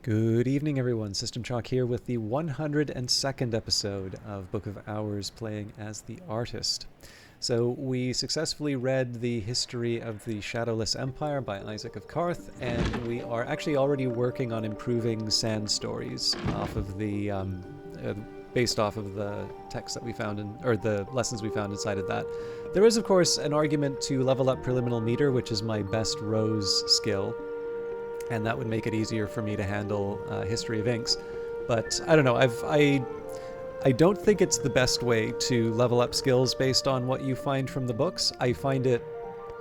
Good evening, everyone. System Chalk here with the 102nd episode of Book of Hours, playing as the artist. So we successfully read the history of the Shadowless Empire by Isaac of Karth, and we are actually already working on improving Sand Stories off of the based off of the text that we found or the lessons we found inside of that. There is, of course, an argument to level up Preliminal Meter, which is my best Rose skill, and that would make it easier for me to handle History of Inks. But I don't know. I don't think it's the best way to level up skills based on what you find from the books. I find it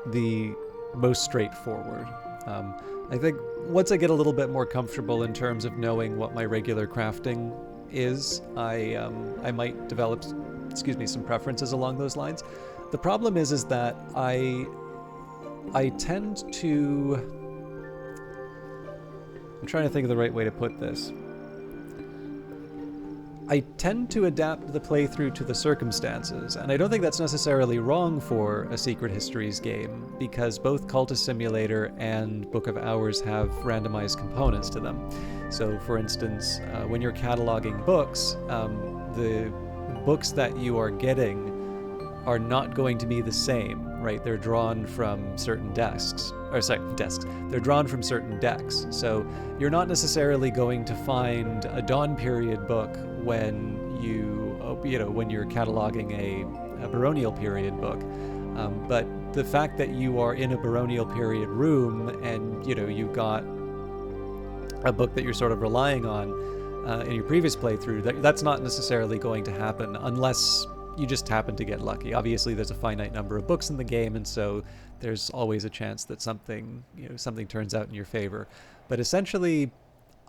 the most straightforward. I think once I get a little bit more comfortable in terms of knowing what my regular crafting is, I might develop, some preferences along those lines. The problem is that I tend to. I'm trying to think of the right way to put this. I tend to adapt the playthrough to the circumstances, and I don't think that's necessarily wrong for a Secret Histories game, because both Cultist Simulator and Book of Hours have randomized components to them. So, for instance, when you're cataloging books, the books that you are getting are not going to be the same, right? They're drawn from certain desks. They're drawn from certain decks. So you're not necessarily going to find a Dawn Period book when when you're cataloging a Baronial Period book. But the fact that you are in a Baronial Period room and, you've got a book that you're sort of relying on in your previous playthrough, that's not necessarily going to happen unless you just happen to get lucky. Obviously, there's a finite number of books in the game, and so there's always a chance that something turns out in your favor. But essentially,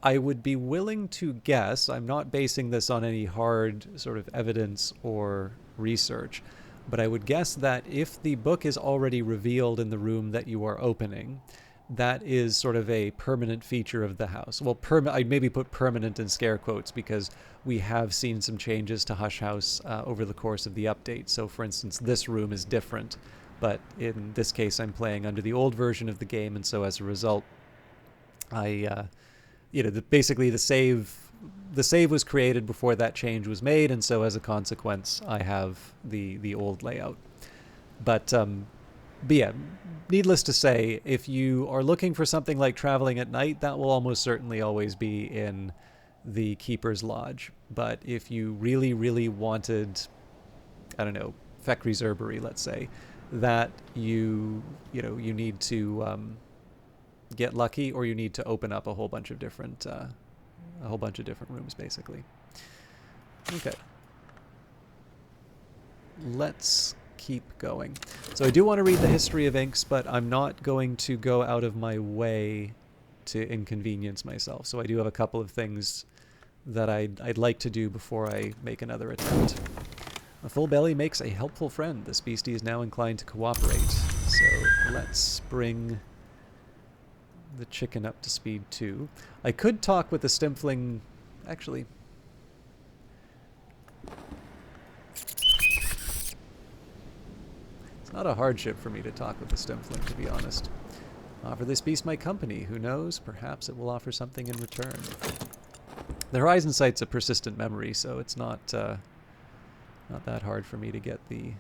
I would be willing to guess, I'm not basing this on any hard sort of evidence or research, but I would guess that if the book is already revealed in the room that you are opening, that is sort of a permanent feature of the house. Well, I'd maybe put permanent in scare quotes because we have seen some changes to Hush House over the course of the update. So, for instance, this room is different, but in this case, I'm playing under the old version of the game, and so as a result, basically the save was created before that change was made, and so as a consequence, I have the old layout. But yeah, needless to say, if you are looking for something like Traveling at Night, that will almost certainly always be in the Keeper's Lodge. But if you really, really wanted, I don't know, Fekri's Herbery, let's say, that you need to get lucky, or you need to open up a whole bunch of different rooms, basically. Okay. Let's keep going. So I do want to read the History of Inks, but I'm not going to go out of my way to inconvenience myself. So I do have a couple of things that I'd like to do before I make another attempt. A full belly makes a helpful friend. This beastie is now inclined to cooperate. So let's bring the chicken up to speed too. I could talk with the Stimfling, actually. It's not a hardship for me to talk with the Stimfling, to be honest. Offer this beast my company. Who knows? Perhaps it will offer something in return. The Horizon Sight's a persistent memory, so it's not that hard for me to get the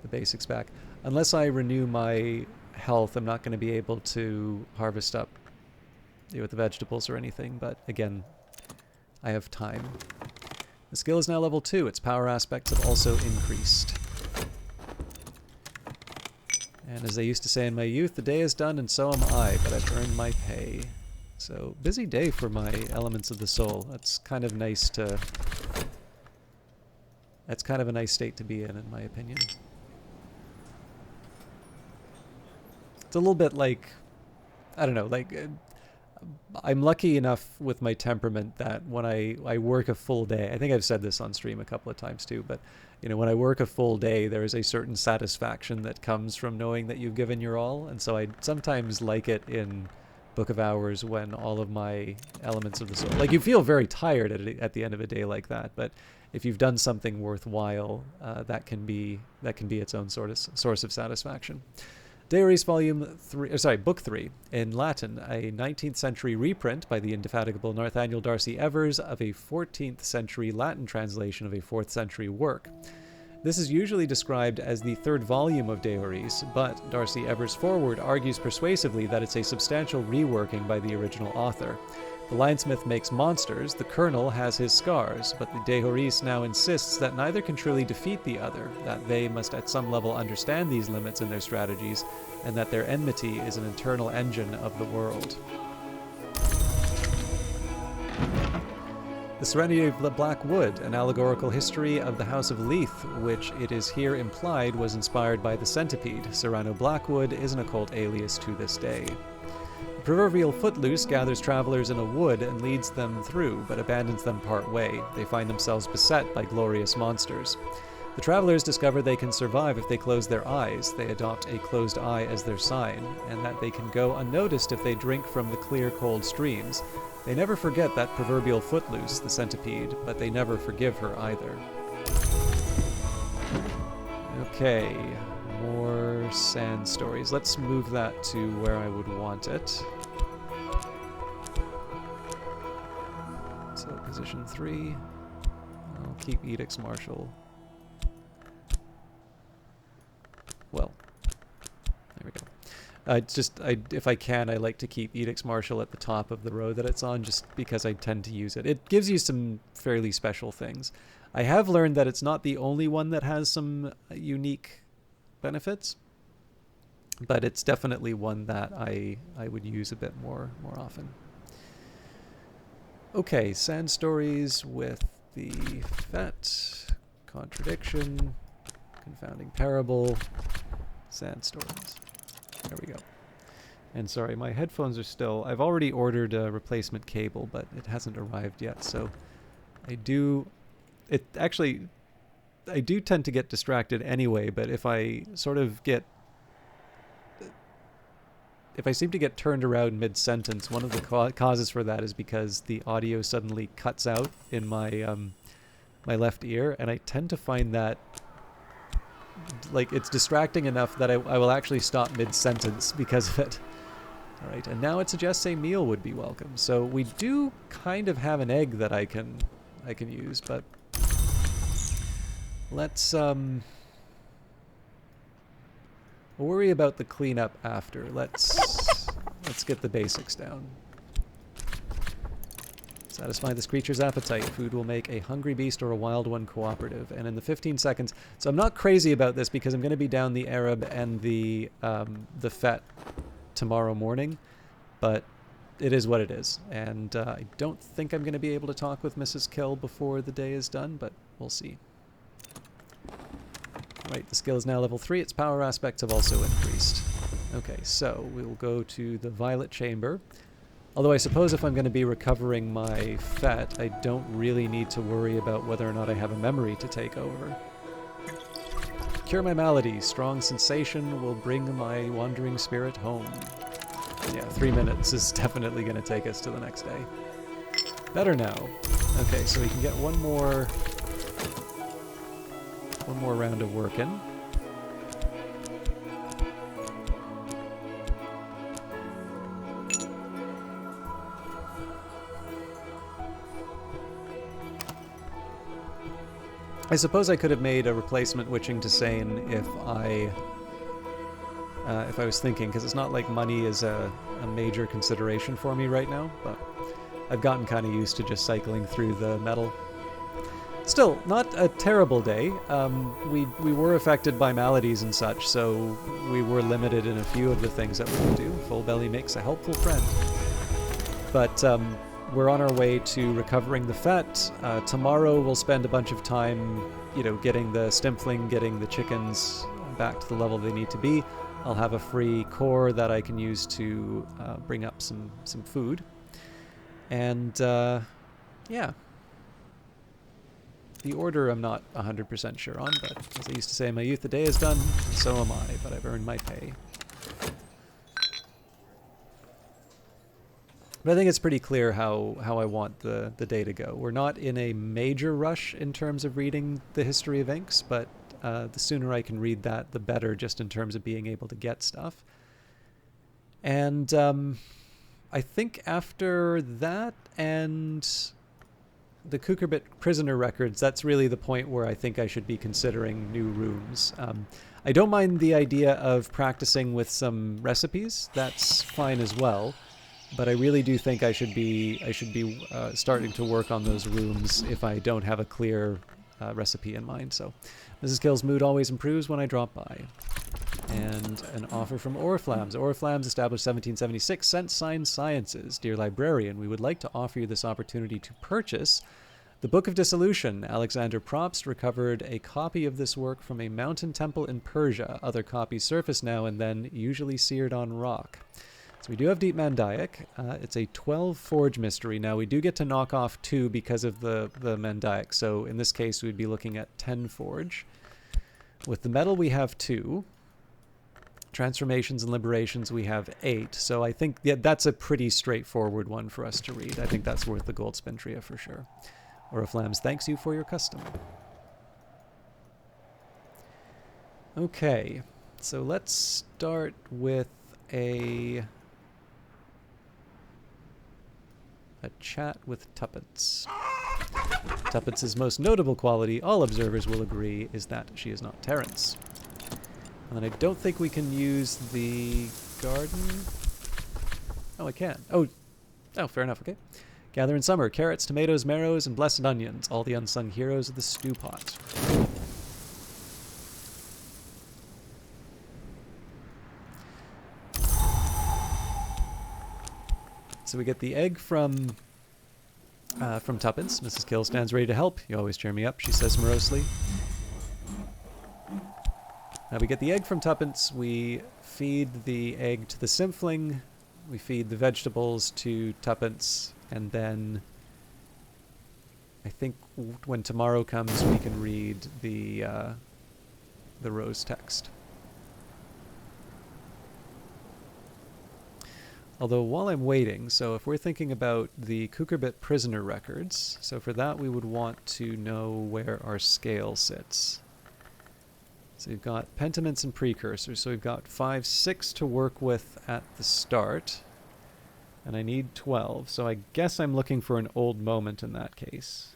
basics back. Unless I renew my health, I'm not going to be able to harvest up with the vegetables or anything, but again, I have time. The skill is now level 2. Its power aspects have also increased. And as they used to say in my youth, the day is done and so am I, but I've earned my pay. So, busy day for my Elements of the Soul. That's kind of nice to... That's kind of a nice state to be in my opinion. It's a little bit like... I don't know, like... I'm lucky enough with my temperament that when I work a full day, I think I've said this on stream a couple of times too, but when I work a full day, there is a certain satisfaction that comes from knowing that you've given your all, and so I sometimes like it in Book of Hours when all of my Elements of the Soul, like, you feel very tired at the end of a day like that, but if you've done something worthwhile, that can be its own sort of source of satisfaction. Diaries Volume 3, Book 3, in Latin, a 19th century reprint by the indefatigable Nathaniel Darcy Evers of a 14th century Latin translation of a 4th century work. This is usually described as the third volume of Diaries, but Darcy Evers' foreword argues persuasively that it's a substantial reworking by the original author. The lionsmith makes monsters, the colonel has his scars, but the De Horis now insists that neither can truly defeat the other, that they must at some level understand these limits in their strategies, and that their enmity is an internal engine of the world. The Serenity of the Black Wood, an allegorical history of the House of Leith, which it is here implied was inspired by the centipede. Serrano Blackwood is an occult alias to this day. The proverbial footloose gathers travelers in a wood and leads them through, but abandons them part way. They find themselves beset by glorious monsters. The travelers discover they can survive if they close their eyes. They adopt a closed eye as their sign, and that they can go unnoticed if they drink from the clear, cold streams. They never forget that proverbial footloose, the centipede, but they never forgive her either. Okay, more sand stories. Let's move that to where I would want it. So position 3. I'll keep Edicts Martial. Well, there we go. If I can, I like to keep Edicts Martial at the top of the row that it's on, just because I tend to use it. It gives you some fairly special things. I have learned that it's not the only one that has some unique benefits, but it's definitely one that I would use a bit more often. Okay, sand stories with the Fet, contradiction, confounding parable, sand stories. There we go. And sorry, my headphones are still... I've already ordered a replacement cable, but it hasn't arrived yet, so I do tend to get distracted anyway, but if I seem to get turned around mid-sentence, one of the causes for that is because the audio suddenly cuts out in my my left ear, and I tend to find that like it's distracting enough that I will actually stop mid-sentence because of it. All right, and now it suggests a meal would be welcome. So we do kind of have an egg that I can use, but let's we'll worry about the cleanup after. Let's get the basics down. Satisfy this creature's appetite. Food will make a hungry beast or a wild one cooperative. And in the 15 seconds... So I'm not crazy about this because I'm going to be down the Arab and the Fet tomorrow morning. But it is what it is. And I don't think I'm going to be able to talk with Mrs. Kill before the day is done, but we'll see. Right, the skill is now level 3. Its power aspects have also increased. Okay, so we'll go to the Violet Chamber. Although I suppose if I'm going to be recovering my Fet, I don't really need to worry about whether or not I have a memory to take over. Cure my malady. Strong sensation will bring my wandering spirit home. Yeah, 3 minutes is definitely going to take us to the next day. Better now. Okay, so we can get one more round of work in. I suppose I could have made a replacement witching to Sane if I was thinking, because it's not like money is a major consideration for me right now, but I've gotten kind of used to just cycling through the metal. Still, not a terrible day. We were affected by maladies and such, so we were limited in a few of the things that we could do. Full belly makes a helpful friend. But we're on our way to recovering the Fet. Tomorrow we'll spend a bunch of time, getting the Stimfling, getting the chickens back to the level they need to be. I'll have a free core that I can use to bring up some food. And, yeah. The order I'm not 100% sure on, but as I used to say in my youth, the day is done, and so am I, but I've earned my pay. But I think it's pretty clear how I want the day to go. We're not in a major rush in terms of reading the history of inks, but The sooner I can read that, the better, just in terms of being able to get stuff. And I think after that and the Kukurbit prisoner records, that's really the point where I think I should be considering new rooms. I don't mind the idea of practicing with some recipes. That's fine as well. But I really do think I should be starting to work on those rooms if I don't have a clear recipe in mind. So Mrs. Kill's mood always improves when I drop by. And an offer from Oriflammes. Oriflammes, established 1776, sent signed sciences. Dear librarian, we would like to offer you this opportunity to purchase the Book of Dissolution. Alexander Probst recovered a copy of this work from a mountain temple in Persia. Other copies surface now and then, usually seared on rock. So we do have Deep Mandaic. It's a 12 forge mystery. Now we do get to knock off 2 because of the Mandaic. So in this case, we'd be looking at 10 forge. With the metal, we have 2. Transformations and liberations, we have 8. So I think that's a pretty straightforward one for us to read. I think that's worth the gold spintria for sure. Oriflammes thanks you for your custom. Okay, so let's start with a chat with Tuppence. Tuppence's most notable quality, all observers will agree, is that she is not Terence. And then I don't think we can use the garden. Oh, I can. Oh, fair enough, okay. Gather in summer, carrots, tomatoes, marrows, and blessed onions, all the unsung heroes of the stew pot. So we get the egg from Tuppence. Mrs. Kill stands ready to help. You always cheer me up, she says morosely. Now we get the egg from Tuppence, we feed the egg to the Symphling, we feed the vegetables to Tuppence, and then I think when tomorrow comes we can read the rose text. Although while I'm waiting, so if we're thinking about the Kukurbit prisoner records, so for that we would want to know where our scale sits. So we've got pentiments and precursors. So we've got 5, 6 to work with at the start. And I need 12. So I guess I'm looking for an old moment in that case.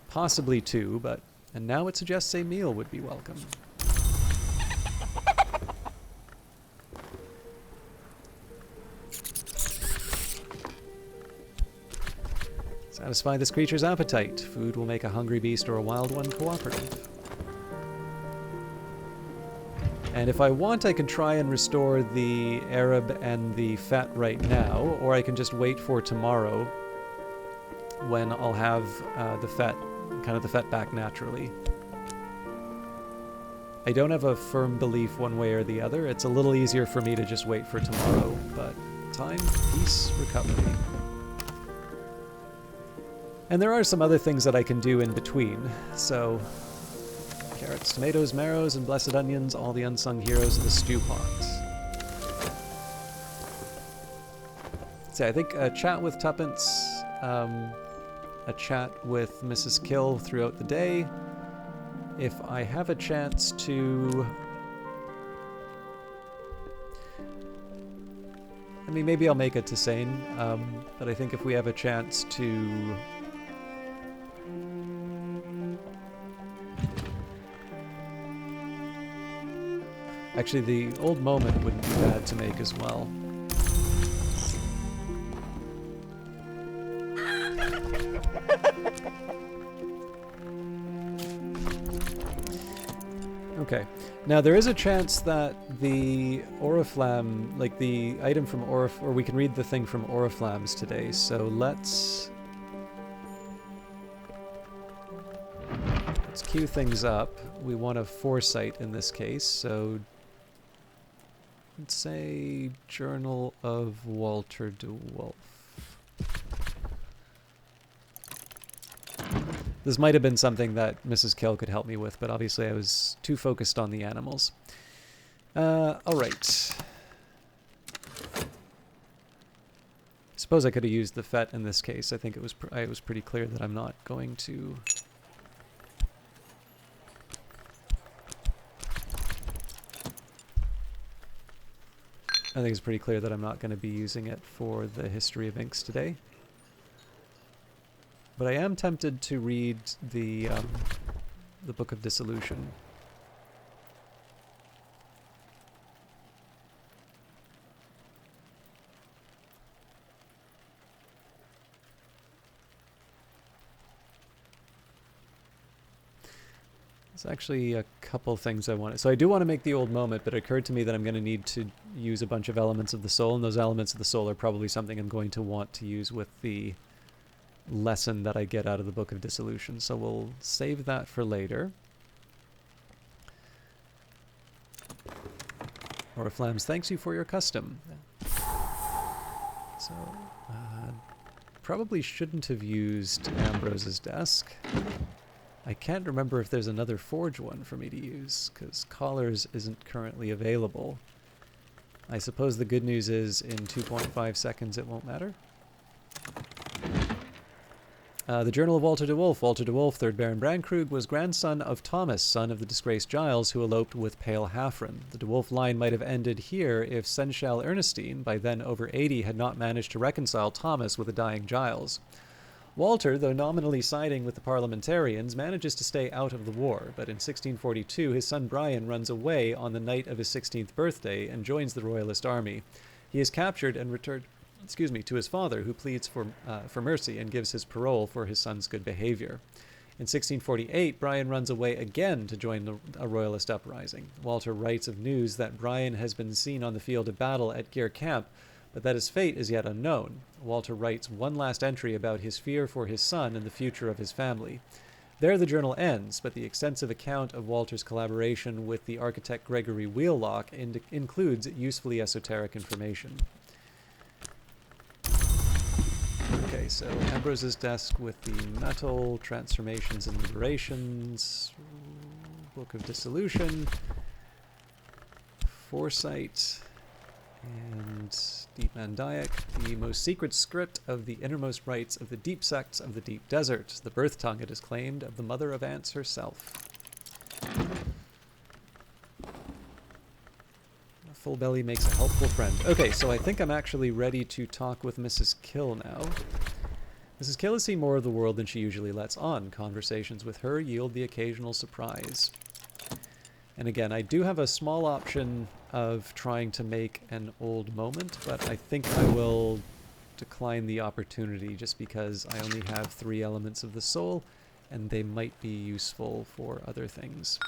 Possibly 2, but... And now it suggests a meal would be welcome. Satisfy this creature's appetite. Food will make a hungry beast or a wild one cooperative. And if I want, I can try and restore the Arab and the Fett right now, or I can just wait for tomorrow when I'll have the Fett back naturally. I don't have a firm belief one way or the other. It's a little easier for me to just wait for tomorrow, but time, peace, recovery. And there are some other things that I can do in between. So, carrots, tomatoes, marrows, and blessed onions, all the unsung heroes of the stew pot. So I think a chat with Tuppence, a chat with Mrs. Kill throughout the day. If I have a chance to... I mean, maybe I'll make it to Sane, but I think if we have a chance to... Actually, the old moment wouldn't be bad to make as well. Okay. Now, there is a chance that the Oriflamme, like the item from or we can read the thing from Oriflammes today, so let's queue things up. We want a foresight in this case, so let's say Journal of Walter de Wolf. This might have been something that Mrs. Kill could help me with, but obviously I was too focused on the animals. Alright. suppose I could have used the FET in this case. I think it was pretty clear that I'm not going to... I think it's pretty clear that I'm not going to be using it for the history of inks today. But I am tempted to read the Book of Dissolution. There's actually a couple things I wanted. So I do want to make the old moment, but it occurred to me that I'm going to need to use a bunch of elements of the soul, and those elements of the soul are probably something I'm going to want to use with the lesson that I get out of the Book of Dissolution. So we'll save that for later. Oriflams, thanks you for your custom. So, probably shouldn't have used Ambrose's desk. I can't remember if there's another Forge one for me to use, because Collars isn't currently available. I suppose the good news is in 2.5 seconds it won't matter. The Journal of Walter de Wolf. Walter de Wolf, 3rd Baron Brankrug, was grandson of Thomas, son of the disgraced Giles, who eloped with Pale Haffren. The de Wolf line might have ended here if Seneschal Ernestine, by then over 80, had not managed to reconcile Thomas with a dying Giles. Walter, though nominally siding with the parliamentarians, manages to stay out of the war, but in 1642 his son Brian runs away on the night of his 16th birthday and joins the royalist army. He is captured and returned to his father, who pleads for mercy and gives his parole for his son's good behavior. In 1648, Brian runs away again to join a royalist uprising. Walter writes of news that Brian has been seen on the field of battle at Gear Camp, but that his fate is yet unknown. Walter writes one last entry about his fear for his son and the future of his family. There the journal ends, but the extensive account of Walter's collaboration with the architect Gregory Wheelock includes usefully esoteric information. Okay, so Ambrose's desk with the metal, transformations and liberations, Book of Dissolution, Foresight, and Deep Mandaic, the most secret script of the innermost rites of the deep sects of the deep desert, the birth tongue, it is claimed, of the mother of ants herself. A full belly makes a helpful friend. Okay, so I think I'm actually ready to talk with Mrs. Kill now. Mrs. Kill has seen more of the world than she usually lets on. Conversations with her yield the occasional surprise. And again, I do have a small option of trying to make an old moment, but I think I will decline the opportunity just because I only have 3 elements of the soul, and they might be useful for other things.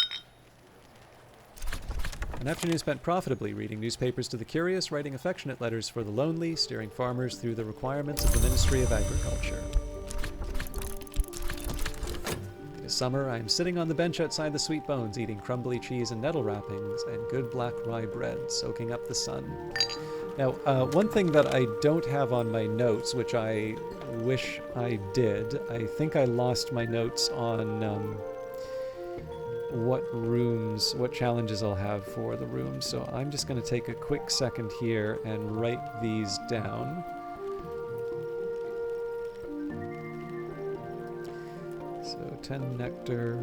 An afternoon spent profitably reading newspapers to the curious, writing affectionate letters for the lonely, steering farmers through the requirements of the Ministry of Agriculture. Summer, I am sitting on the bench outside the Sweet Bones, eating crumbly cheese and nettle wrappings and good black rye bread, soaking up the sun. Now, one thing that I don't have on my notes, which I wish I did, I think I lost my notes on what challenges I'll have for the rooms, so I'm just going to take a quick second here and write these down. So 10 nectar,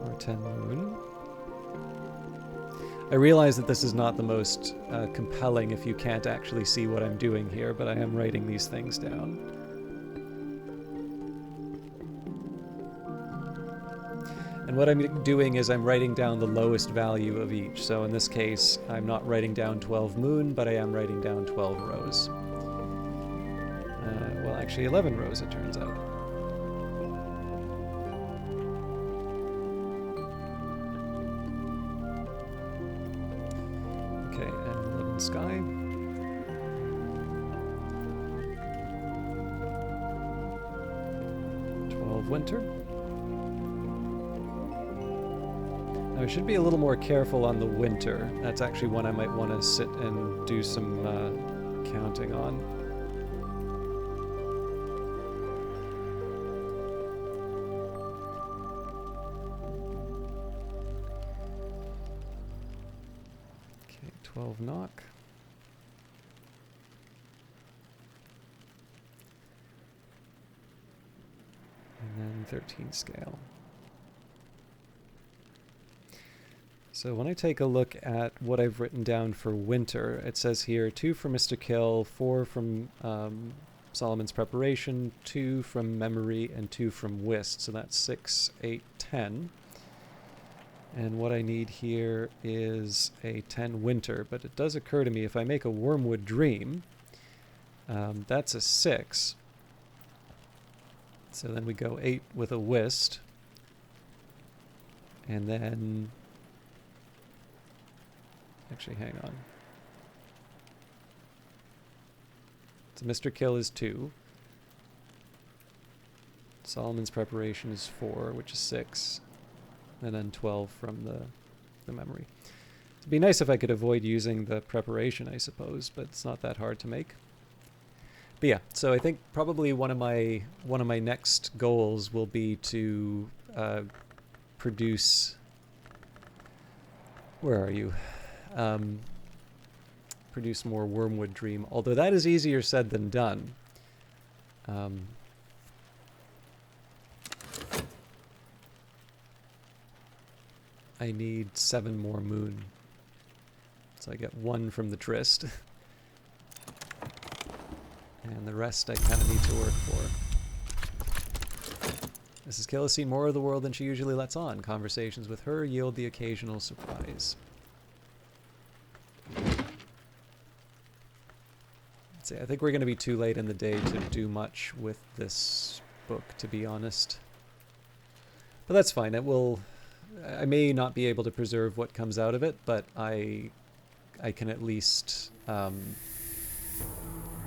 or 10 moon. I realize that this is not the most compelling if you can't actually see what I'm doing here, but I am writing these things down. And what I'm doing is I'm writing down the lowest value of each. So in this case, I'm not writing down 12 moon, but I am writing down 12 rows. Well, actually 11 rows, it turns out. Okay, and 11 sky. Winter. Now I should be a little more careful on the winter. That's actually one I might want to sit and do some counting on. Okay, 12 knock. 13 scale. So when I take a look at what I've written down for winter, it says here 2 from Mr. Kill, 4 from Solomon's Preparation, 2 from Memory, and 2 from Whist. So that's 6, 8, 10. And what I need here is a 10 winter. But it does occur to me if I make a Wormwood Dream, that's a 6. So then we go 8 with a Whist. And then... Actually, hang on. So Mr. Kill is 2. Solomon's Preparation is 4, which is 6. And then 12 from the Memory. It'd be nice if I could avoid using the Preparation, I suppose, but it's not that hard to make. But yeah, so I think probably one of my next goals will be to produce... Where are you? Produce more Wormwood Dream, although that is easier said than done. I need 7 more moon, so I get 1 from the Tryst, and the rest I kind of need to work for. Mrs. Kill has seen more of the world than she usually lets on. Conversations with her yield the occasional surprise. See, I think we're going to be too late in the day to do much with this book, to be honest. But that's fine. It will. I may not be able to preserve what comes out of it, but I can at least, I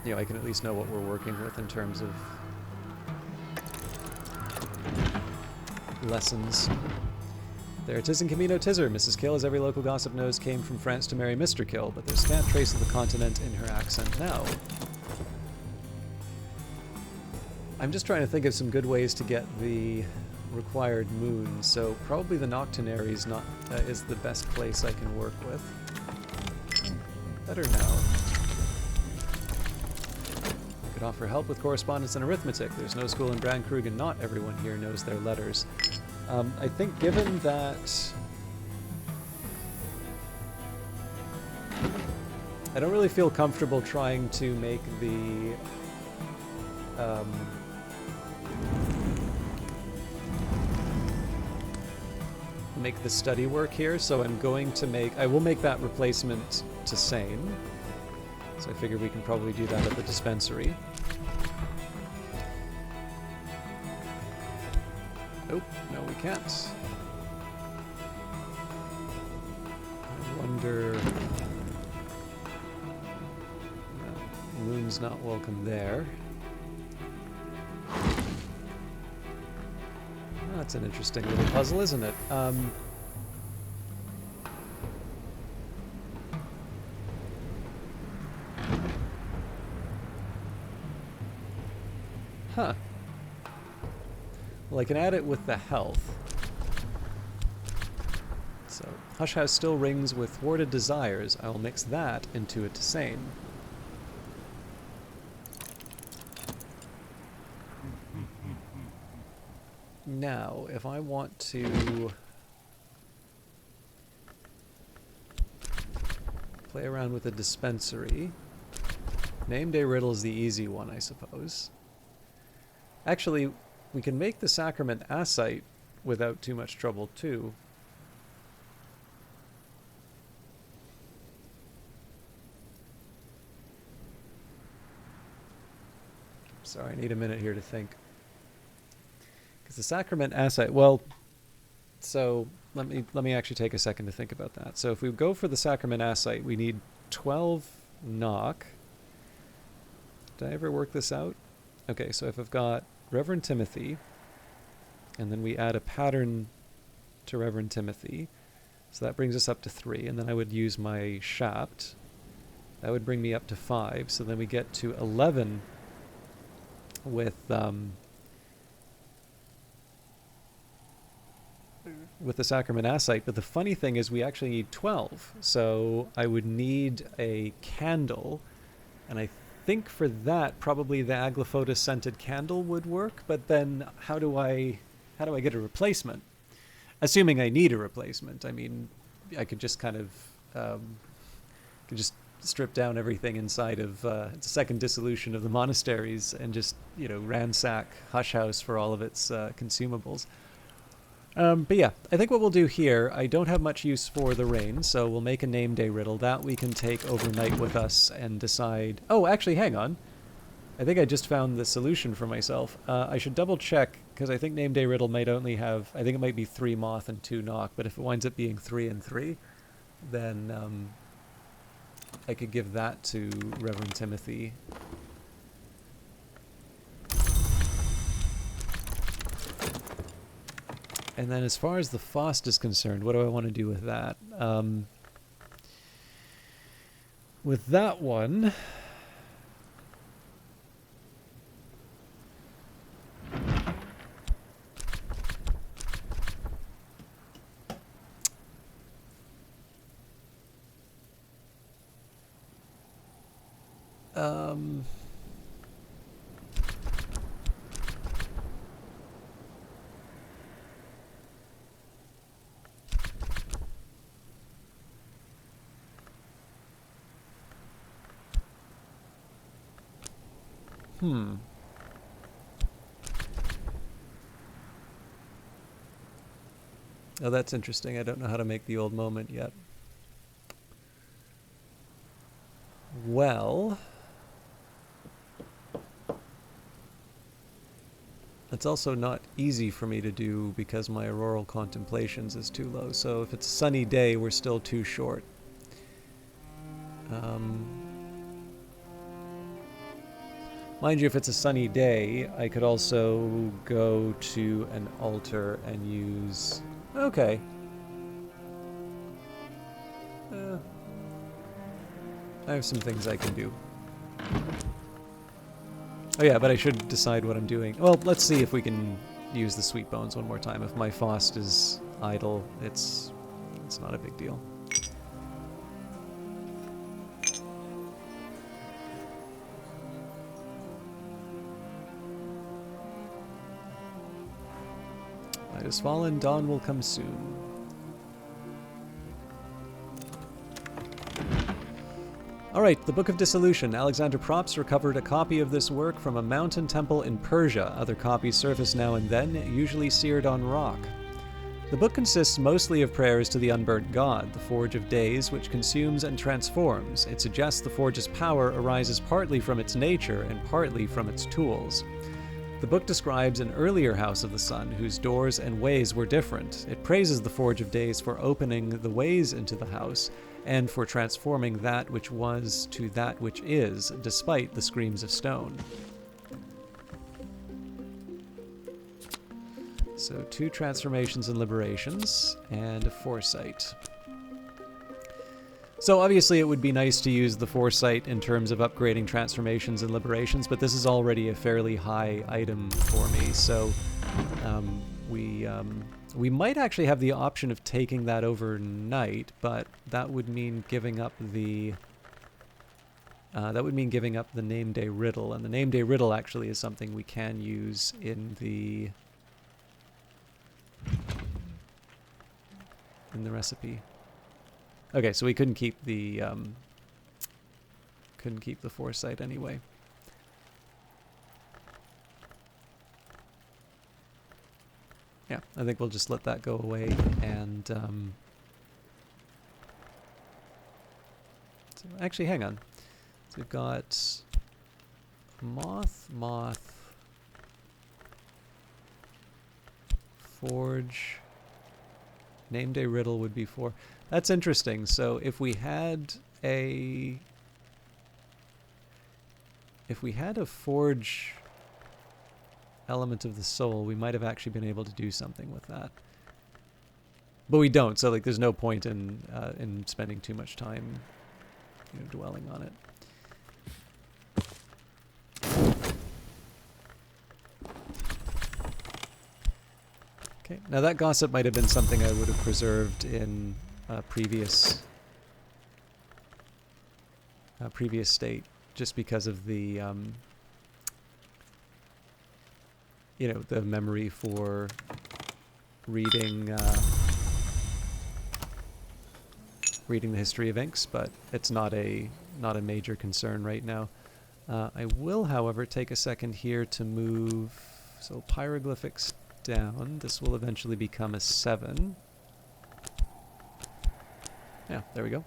can at least know what we're working with in terms of lessons. There it is in Camino Tizzer. Mrs. Kill, as every local gossip knows, came from France to marry Mr. Kill, but there's scant trace of the continent in her accent now. I'm just trying to think of some good ways to get the required moon, so probably the Noctonary is the best place I can work with. Better now. I could offer help with correspondence and arithmetic. There's no school in Brandkrug, and not everyone here knows their letters. I think given that I don't really feel comfortable trying to make the study work here, so I will make that replacement to sane. So I figure we can probably do that at the dispensary. Nope, no we can't. I wonder... No, moon's not welcome there. Oh, that's an interesting little puzzle, isn't it? Huh. Well, I can add it with the health. So, Hush House still rings with thwarted desires. I will mix that into a Tisane. Now, if I want to play around with a dispensary, Name Day Riddle is the easy one, I suppose. Actually, we can make the Sacrament Ascite without too much trouble, too. Sorry, I need a minute here to think. Because the Sacrament Ascite, well, so let me actually take a second to think about that. So if we go for the Sacrament Ascite, we need 12 knock. Did I ever work this out? Okay, so if I've got Reverend Timothy, and then we add a pattern to Reverend Timothy, so that brings us up to 3, and then I would use my Shapt. That would bring me up to 5, so then we get to 11 with the Sacrament Ascite, but the funny thing is we actually need 12, so I would need a candle, and I think for that probably the Aglafotis scented candle would work, but then how do I how do I get a replacement? Assuming I need a replacement. I mean, I could just kind of could just strip down everything inside of it's a second dissolution of the monasteries and just, you know, ransack Hush House for all of its consumables. But yeah, I think what we'll do here, I don't have much use for the rain, so we'll make a name day riddle. That we can take overnight with us and decide... Oh, actually, hang on. I think I just found the solution for myself. I should double check, because I think name day riddle might only have... I think it might be 3 moth and 2 knock, but if it winds up being 3 and 3, then I could give that to Reverend Timothy. And then as far as the Fost is concerned, what do I want to do with that? With that one... Oh, that's interesting. I don't know how to make the old moment yet. Well... It's also not easy for me to do because my auroral contemplations is too low. So if it's a sunny day, we're still too short. Mind you, if it's a sunny day, I could also go to an altar and use... Okay. I have some things I can do. Oh yeah, but I should decide what I'm doing. Well, let's see if we can use the sweet bones one more time. If my Fost is idle, it's not a big deal. Night has fallen, dawn will come soon. Alright, the Book of Dissolution. Alexander Props recovered a copy of this work from a mountain temple in Persia. Other copies surface now and then, usually seared on rock. The book consists mostly of prayers to the unburnt god, the Forge of Days, which consumes and transforms. It suggests the Forge's power arises partly from its nature and partly from its tools. The book describes an earlier House of the Sun, whose doors and ways were different. It praises the Forge of Days for opening the ways into the house, and for transforming that which was to that which is, despite the screams of stone. So 2 transformations and liberations, and a foresight. So obviously it would be nice to use the foresight in terms of upgrading transformations and liberations, but this is already a fairly high item for me, so we might actually have the option of taking that overnight, but that would mean giving up the name day riddle, and the name day riddle actually is something we can use in the recipe. Okay, so we couldn't keep the foresight anyway. Yeah, I think we'll just let that go away, and so actually, hang on. So we've got moth, forge. Name day riddle would be 4. That's interesting. So if we had a forge element of the soul, we might have actually been able to do something with that. But we don't, so like there's no point in spending too much time, you know, dwelling on it. Okay, now that gossip might have been something I would have preserved in a previous state, just because of the you know, the memory for reading reading the history of inks, but it's not a major concern right now. I will, however, take a second here to move, so pyroglyphics down. This will eventually become a 7. Yeah, there we go.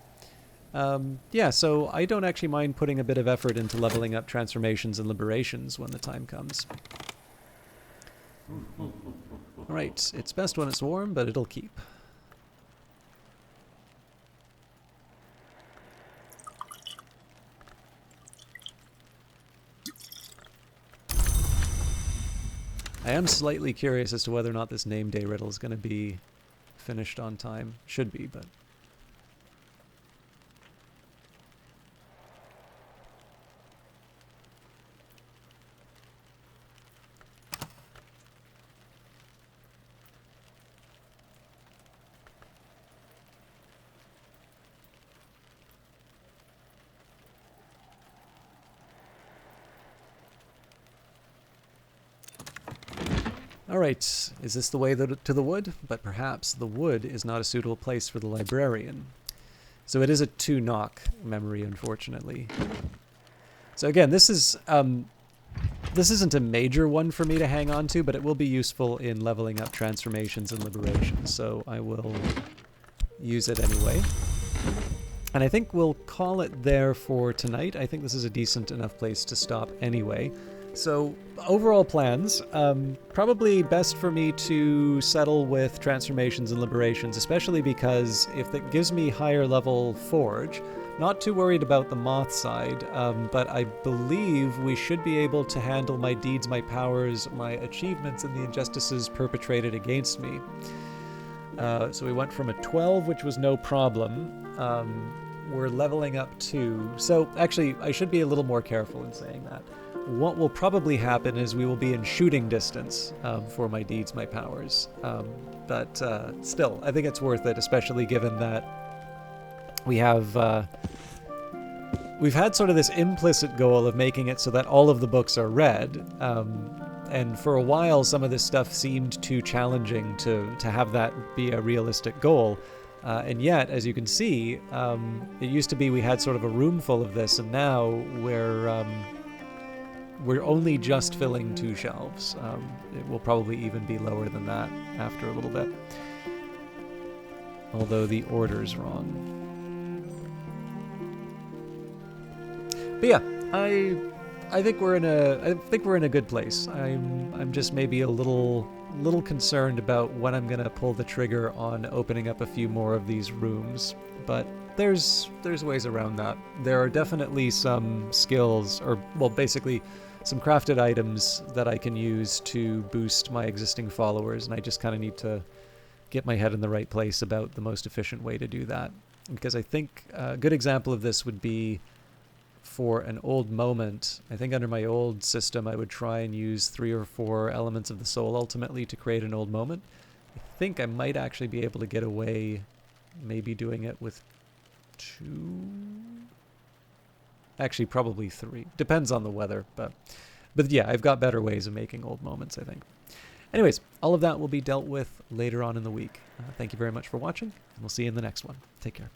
Yeah, so I don't actually mind putting a bit of effort into leveling up transformations and liberations when the time comes. Alright, it's best when it's warm, but it'll keep. I am slightly curious as to whether or not this name day riddle is going to be finished on time. Should be, but... Alright, is this the way to the wood? But perhaps the wood is not a suitable place for the librarian. So it is a 2-knock memory, unfortunately. So again, this isn't a major one for me to hang on to, but it will be useful in leveling up transformations and liberations, so I will use it anyway. And I think we'll call it there for tonight. I think this is a decent enough place to stop anyway. So, overall plans, probably best for me to settle with transformations and liberations, especially because if it gives me higher level forge, not too worried about the moth side, but I believe we should be able to handle my deeds, my powers, my achievements, and the injustices perpetrated against me. So we went from a 12, which was no problem. We're leveling up to... So, actually, I should be a little more careful in saying that. What will probably happen is we will be in shooting distance for my deeds, my powers. But still, I think it's worth it, especially given that we have... we've had sort of this implicit goal of making it so that all of the books are read. And for a while, some of this stuff seemed too challenging to have that be a realistic goal. And yet, as you can see, it used to be we had sort of a room full of this, and now we're only just filling 2 shelves. It will probably even be lower than that after a little bit. Although the order's wrong. But yeah, I think we're in a good place. I'm just maybe a little concerned about when I'm gonna pull the trigger on opening up a few more of these rooms, but there's ways around that. There are definitely some skills, or well, basically some crafted items that I can use to boost my existing followers, and I just kind of need to get my head in the right place about the most efficient way to do that. Because I think a good example of this would be for an old moment. I think under my old system I would try and use 3 or 4 elements of the soul ultimately to create an old moment. I think I might actually be able to get away maybe doing it with 2? Actually, probably 3. Depends on the weather, but yeah, I've got better ways of making old moments, I think. Anyways, all of that will be dealt with later on in the week. Thank you very much for watching, and we'll see you in the next one. Take care.